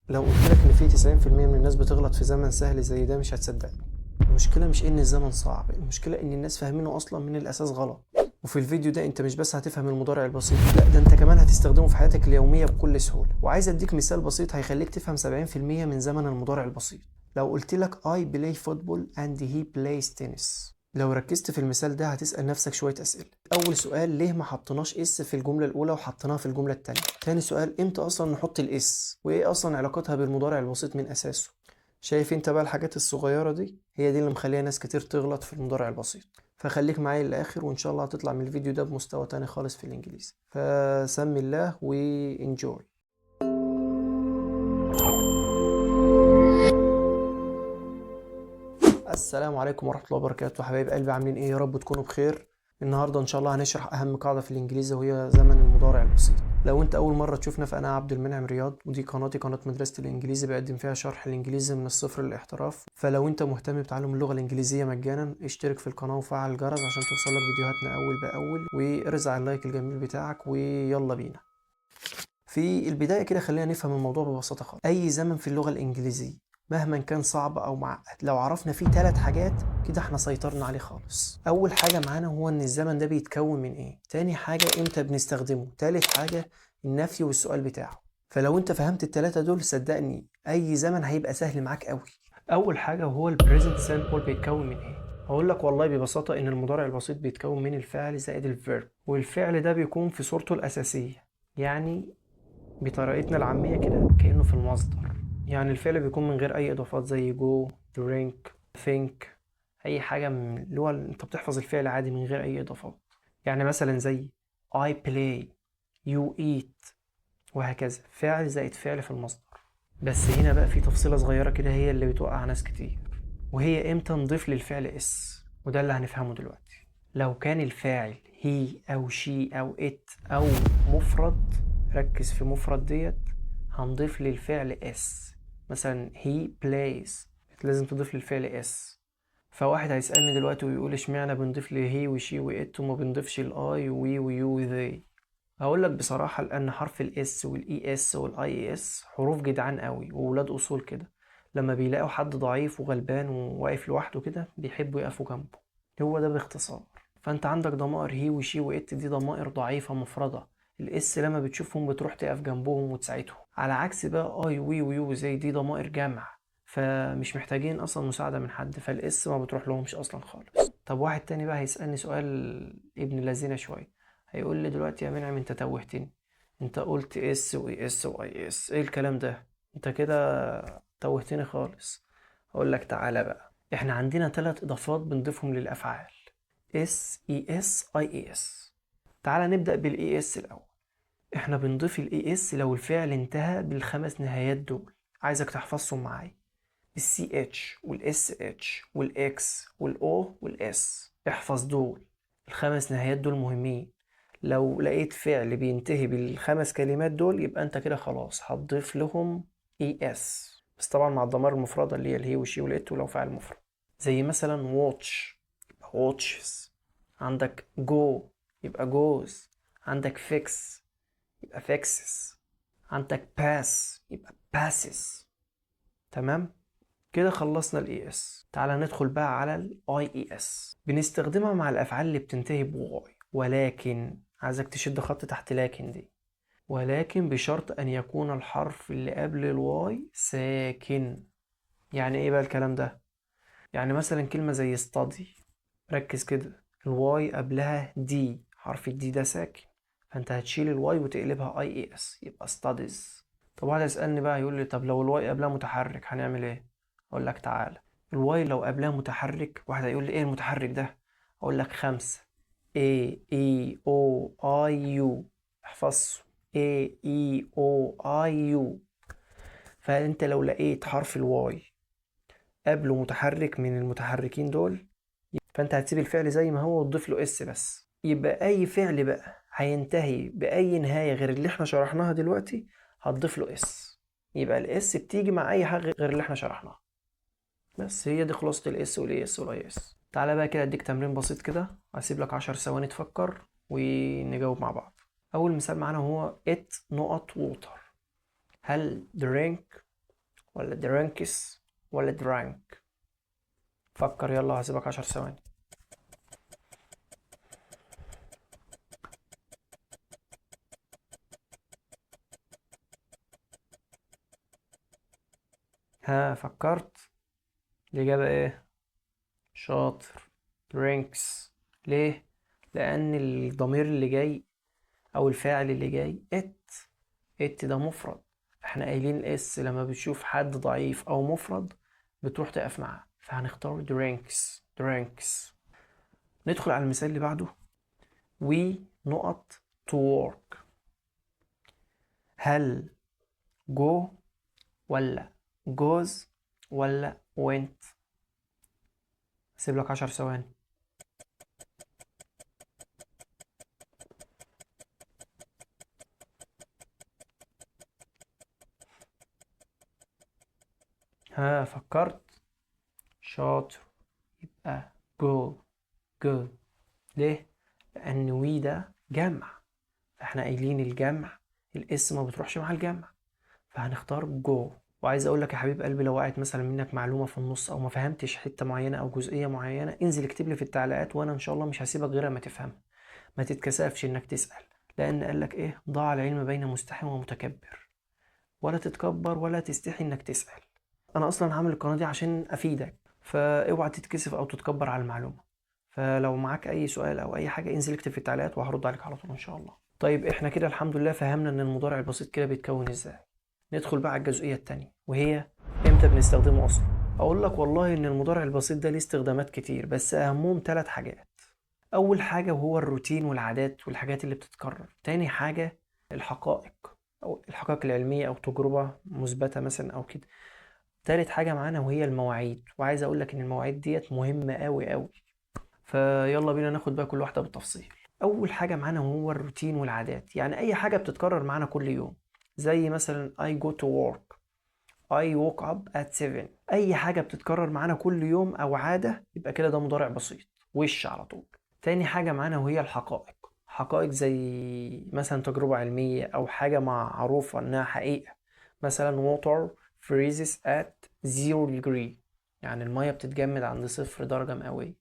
لو قلت لك ان في 90% من الناس بتغلط في زمن سهل زي ده مش هتصدقني. المشكلة مش ان الزمن صعب، المشكلة ان الناس فاهمينه اصلا من الاساس غلط. وفي الفيديو ده انت مش بس هتفهم المضارع البسيط، لا ده انت كمان هتستخدمه في حياتك اليومية بكل سهولة. وعايز اديك مثال بسيط هيخليك تفهم 70% من زمن المضارع البسيط. لو قلت لك I play football and he plays tennis، لو ركزت في المثال ده هتسأل نفسك شوية أسئلة. أول سؤال، ليه ما حطيناش اس في الجملة الأولى وحطيناها في الجملة التانية؟ تاني سؤال، امتى أصلا نحط الاس؟ وإيه أصلا علاقتها بالمضارع البسيط من أساسه؟ شايف انت بقى الحاجات الصغيرة دي هي دي اللي مخليها ناس كتير تغلط في المضارع البسيط. فخليك معايا للآخر وإن شاء الله هتطلع من الفيديو ده بمستوى تاني خالص في الإنجليزي. فسمي الله وانجوي. السلام عليكم ورحمة الله وبركاته حبايب قلبي، عاملين ايه؟ يا رب تكونوا بخير. النهاردة ان شاء الله هنشرح اهم قاعدة في الانجليزي وهي زمن المضارع البسيط. لو انت اول مرة تشوفنا فانا عبد المنعم رياض، ودي قناتي قناة مدرسة الانجليزي، بقدم فيها شرح الانجليزي من الصفر للاحتراف. فلو انت مهتم بتعلم اللغة الانجليزية مجانا اشترك في القناة وفعل الجرس عشان توصلك فيديوهاتنا اول باول، وارزع اللايك الجميل بتاعك ويلا بينا. في البداية كده خلينا نفهم الموضوع ببساطة خالص. أي زمن في اللغة الإنجليزية مهما كان صعب أو معقد، لو عرفنا فيه 3 حاجات كده احنا سيطرنا عليه خالص. أول حاجة معانا هو إن الزمن ده بيتكون من إيه. تاني حاجة إمتى بنستخدمه. تالت حاجة النفي والسؤال بتاعه. فلو أنت فهمت ال3 دول صدقني أي زمن هيبقى سهل معاك قوي. أول حاجة هو البريزنت سامبل بيتكون من إيه. هقول لك والله ببساطة إن المضارع البسيط بيتكون من الفعل زائد الفيرب، والفعل ده بيكون في صورته الأساسية، يعني بطريقتنا العامية كده كأنه في المصدر. يعني الفعل بيكون من غير أي إضافات زي go, drink, think، أي حاجة من اللي هو أنت بتحفظ الفعل عادي من غير أي إضافات. يعني مثلا زي I play, you eat، وهكذا، فعل زائد فعل في المصدر. بس هنا بقى في تفصيلة صغيرة كده هي اللي بتوقع ناس كتير، وهي إمتى نضيف للفعل اس، وده اللي هنفهمه دلوقتي. لو كان الفاعل he أو she أو it أو مفرد، ركز في مفرد ديت، هنضيف للفعل اس. مثلا he plays، لازم تضيف للفعل اس. فواحد هيسألني دلوقتي ويقول اشمعنى بنضيف ل he و she و it وما بنضيفش ال I و we و you و they. هقول لك بصراحة لأن حرف الاس والاي اس والاي اس حروف جدعان قوي وولاد أصول كده، لما بيلاقوا حد ضعيف وغلبان وواقف لوحده كده بيحبوا يقفوا جنبه. هو ده باختصار. فانت عندك ضمائر هي وشي وات، دي ضمائر ضعيفة مفردة. الاس لما بتشوفهم بتروح تقف جنبهم وتساعدهم، على عكس بقى اي وي ويو زي دي ضمائر جمع، فمش محتاجين اصلا مساعدة من حد، فالاس ما بتروح لهمش اصلا خالص. طب واحد تاني بقى هيسألني سؤال ابن لذينه شوية، هيقول لي دلوقتي يا منعم انت توهتني، انت قلت اس واي اس واي اس، ايه الكلام ده؟ انت كده توهتني خالص. اقول لك تعالى بقى، احنا عندنا 3 اضافات بنضيفهم للافعال، اس اي اس اي اي اس. تعالى نبدأ بالاي اس الاول. احنا بنضيف الاي اس لو الفعل انتهى بالخمس نهايات دول، عايزك تحفظهم معايا، السي اتش والاس اتش والاكس والاو والاس. احفظ دول، الخمس نهايات دول مهمين. لو لقيت فعل بينتهي بالخمس كلمات دول يبقى انت كده خلاص هتضيف لهم اي اس، بس طبعا مع الضمائر المفردة اللي هي الهي والشي والات، ولو فعل مفرد زي مثلا واتش يبقى واتشز، عندك جو يبقى جوز، عندك فيكس يبقى فيكسز، عندك باس يبقى باسز. تمام كده خلصنا الاي اس. تعالى ندخل بقى على الاي اي اس. بنستخدمها مع الافعال اللي بتنتهي بواي، ولكن عايزك تشد خط تحت لكن دي، ولكن بشرط ان يكون الحرف اللي قبل الواي ساكن. يعني ايه بقى الكلام ده؟ يعني مثلا كلمة زي study، ركز كده، الواي قبلها دي، حرف الدي ده ساكن، فانت هتشيل الواي وتقلبها اي اي اس يبقى studies. طب واحد يسألني بقى يقول لي طب لو الواي قبلها متحرك هنعمل ايه؟ اقول لك تعالى، الواي لو قبلها متحرك، واحد هيقول لي ايه المتحرك ده؟ اقول لك 5 A E O I U، احفظه A E O I U. فانت لو لقيت حرف الواي قبله متحرك من المتحركين دول، فانت هتسيب الفعل زي ما هو وتضيف له اس بس. يبقى اي فعل بقى هينتهي باي نهاية غير اللي احنا شرحناها دلوقتي هتضيف له اس. يبقى الاس بتيجي مع اي حاجة غير اللي احنا شرحناها. بس هي دي خلاصة الاس والاي اس والاي اس. تعالى بقى كده اديك تمرين بسيط كده، هسيب لك 10 ثواني تفكر ونجاوب مع بعض. اول مثال معانا هو it نقط water. هل drink ولا درانكس ولا درانك؟ فكر يلا، هسيبك 10 ثواني. ها فكرت؟ الإجابة ايه؟ شاطر، درينكس. ليه؟ لأن الضمير اللي جاي أو الفاعل اللي جاي ات ده مفرد. احنا قايلين الاس لما بتشوف حد ضعيف أو مفرد بتروح تقف معاه، فهنختار درينكس. ندخل على المثال اللي بعده. we نقط to work. هل go ولا goes ولا went؟ سيب لك 10 ثواني. ها فكرت؟ شاطر، يبقى go. ليه؟ لأن وي ده جمع، فاحنا قايلين الجمع الاسم ما بتروحش مع الجمع، فهنختار جو. وعايز اقول لك يا حبيب قلبي، لو وقعت مثلا منك معلومة في النص او ما فهمتش حتة معينة او جزئية معينة، انزل اكتب لي في التعليقات وانا ان شاء الله مش هسيبك غير ما تفهمها. ما تتكسفش انك تسأل، لان قالك ايه؟ ضاع العلم بين مستحي ومتكبر. ولا تتكبر ولا تستحي انك تسأل. انا اصلا عامل القناة دي عشان افيدك، فاوعى تتكسف او تتكبر على المعلومة. فلو معاك اي سؤال او اي حاجة انزل اكتب في التعليقات وهرد عليك على طول ان شاء الله. طيب احنا كده الحمد لله فهمنا ان المضارع البسيط كده بيتكون ازاي. ندخل بقى على الجزئية التانية، وهي امتى بنستخدمه اصلا. اقول لك والله ان المضارع البسيط ده ليه استخدامات كتير، بس اهمهم 3 حاجات. اول حاجة وهو الروتين والعادات والحاجات اللي بتتكرر. تاني حاجة الحقائق او الحقائق العلمية او تجربة مثبتة مثلا او كده. تالت حاجة معانا وهي المواعيد، وعايز اقول لك ان المواعيد ديت مهمة قوي قوي. فيلا بينا ناخد بقى كل واحدة بالتفصيل. اول حاجة معانا وهو الروتين والعادات، يعني اي حاجة بتتكرر معانا كل يوم. زي مثلا I go to work، I woke up at 7. اي حاجة بتتكرر معانا كل يوم او عادة يبقى كده ده مضارع بسيط، وش على طول. تاني حاجة معانا وهي الحقائق. حقائق زي مثلا تجربة علمية او حاجة معروفة انها حقيقة. مثلا water freezes at 0 degree، يعني المية بتتجمد عند 0 درجة مئوية.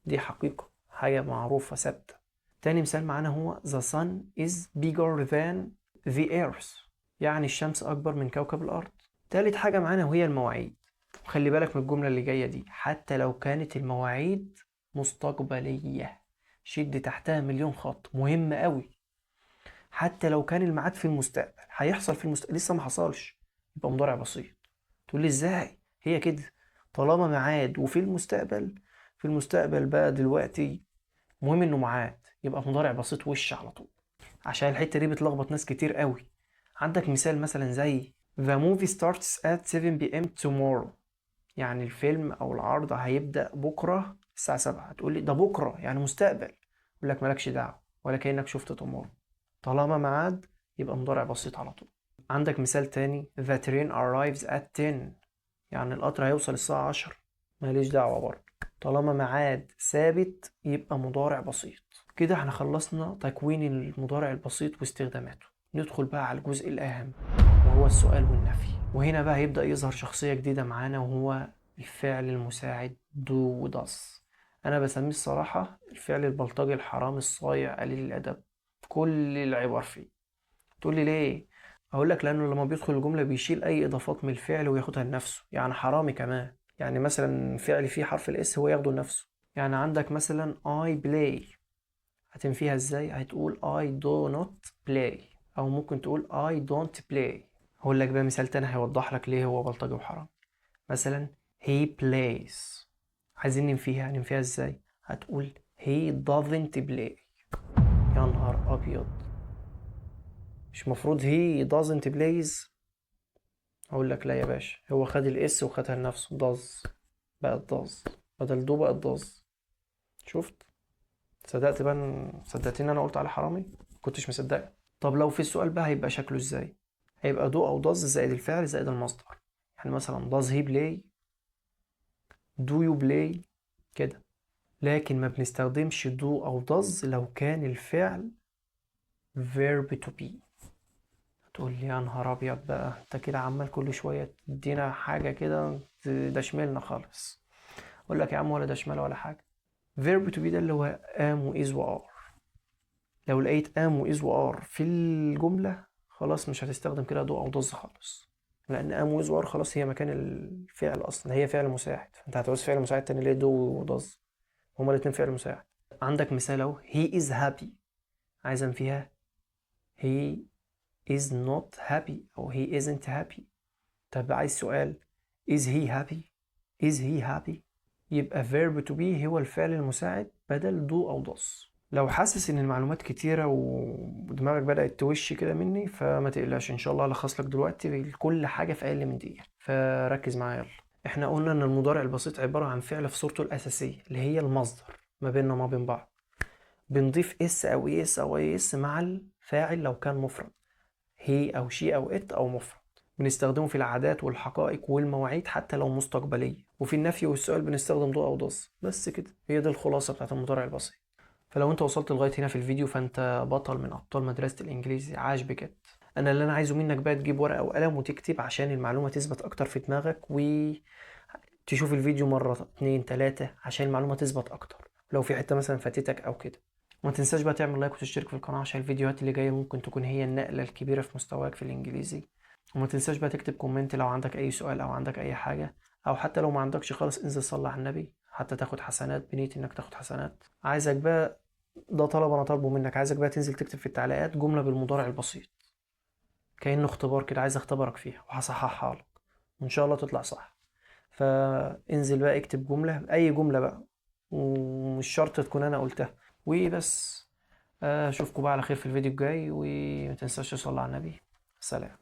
دي حقيقة، حاجة معروفة ثابتة. تاني مثال معانا هو the sun is bigger than the earth، يعني الشمس أكبر من كوكب الأرض. تالت حاجة معانا وهي المواعيد. خلي بالك من الجملة اللي جاية دي، حتى لو كانت المواعيد مستقبلية، شد تحتها مليون خط، مهمة قوي. حتى لو كان الميعاد في المستقبل، هيحصل في المستقبل لسه ما حصلش، يبقى مضارع بسيط. تقول لي ازاي؟ هي كده، طالما ميعاد وفي المستقبل، في المستقبل بقى دلوقتي، مهم انه ميعاد، يبقى مضارع بسيط وش على طول. عشان الحتة دي بتلخبط ناس كتير قوي. عندك مثال مثلا زي The movie starts at 7 p.m. tomorrow، يعني الفيلم او العرض هيبدأ بكرة الساعة 7. هتقول لي ده بكرة يعني مستقبل، اقول لك مالكش دعوة، ولا كأنك شفت tomorrow. طالما ميعاد يبقى مضارع بسيط على طول. عندك مثال تاني The train arrives at 10، يعني القطر هيوصل الساعة 10، ماليش دعوة برضه. طالما ميعاد ثابت يبقى مضارع بسيط. كده احنا خلصنا تكوين المضارع البسيط واستخداماته. ندخل بقى على الجزء الأهم وهو السؤال والنفي. وهنا بقى هيبدأ يظهر شخصية جديدة معانا وهو الفعل المساعد do و does. أنا بسميه الصراحة الفعل البلطجي الحرامي الصايع قليل الأدب، كل العبر فيه. تقول لي ليه؟ اقول لك لانه لما بيدخل الجمله بيشيل اي اضافات من الفعل وياخدها لنفسه، يعني حرامي كمان. يعني مثلا فعل فيه حرف الاس هو ياخده لنفسه. يعني عندك مثلا I play، هتنفيها ازاي؟ هتقول I do not play، او ممكن تقول I don't play. هقول لك بقى مثال تاني هيوضح لك ليه هو بلطجي وحرامي. مثلا he plays، عايزين ننفيها ازاي؟ هتقول he doesn't play. يا نهار ابيض، مش مفروض he doesn't plays؟ اقول لك لا يا باشا، هو خد الاس وخدها لنفسه، ضاز، بقت ضاز، بدل دو بقت ضاز. شفت؟ صدقت بقى صدقتني انا قلت على حرامي؟ كنتش مصدق. طب لو في السؤال بقى هيبقى شكله ازاي؟ هيبقى دو او ضاز زائد الفعل زائد المصدر. يعني مثلا does he play، do you play كده. لكن ما بنستخدمش do او does لو كان الفعل verb to be. تقول لي يا نهار ابيض بقى، انت كده عمال كل شويه تدينا حاجه كده تدشملنا خالص. اقول لك يا عم، ولا دشمله ولا حاجه. verb to be ده اللي هو am و is و are. لو لقيت am و is و are في الجمله خلاص مش هتستخدم كده do او does خالص، لان am و is و are خلاص هي مكان الفعل اصلا، هي فعل مساعد. انت هتعوز فعل مساعد تاني ليه؟ do و does، هما الاتنين فعل مساعد. عندك مثال اهو، he is happy، عايزا فيها he is not happy أو he isn't happy. طب عايز سؤال، is he happy؟ is he happy؟ يبقى verb to be هو الفعل المساعد بدل do أو does. لو حاسس إن المعلومات كتيرة ودماغك بدأت توش كده مني، فما تقلقش، إن شاء الله هلخص لك دلوقتي كل حاجة في أقل من دقيقة، فركز معايا يلا. إحنا قلنا إن المضارع البسيط عبارة عن فعل في صورته الأساسية اللي هي المصدر ما بيننا وما بين بعض، بنضيف اس أو اي اس أو اي اس مع الفاعل لو كان مفرد، هي أو شي أو إت أو مفرد. بنستخدمه في العادات والحقائق والمواعيد حتى لو مستقبلية، وفي النفي والسؤال بنستخدم دو أو داز. بس كده، هي دي الخلاصة بتاعت المضارع البسيط. فلو انت وصلت لغاية هنا في الفيديو فانت بطل من أبطال مدرسة الإنجليزي، عاش بجد. أنا اللي أنا عايزه منك بقى تجيب ورقة وقلم وتكتب عشان المعلومة تثبت أكتر في دماغك، وتشوف الفيديو مرة 2 3 عشان المعلومة تثبت أكتر، لو في حتة مثلا فاتتك أو كده. وما تنساش بقى تعمل لايك وتشترك في القناة عشان الفيديوهات اللي جاية ممكن تكون هي النقلة الكبيرة في مستواك في الإنجليزي. وما تنساش بقى تكتب كومنت لو عندك أي سؤال أو عندك أي حاجة، أو حتى لو ما عندكش خالص انزل صلي على النبي حتى تاخد حسنات، بنية إنك تاخد حسنات. عايزك بقى، ده طلب أنا طالبه منك، عايزك بقى تنزل تكتب في التعليقات جملة بالمضارع البسيط كأنه اختبار كده، عايز اختبرك فيها وهصححها لك وإن شاء الله تطلع صح. فانزل بقى اكتب جملة، أي جملة بقى، ومش شرط تكون أنا قلتها وبس. اشوفكم بقى على خير في الفيديو الجاي، وما تنساش تصلي على النبي. سلام.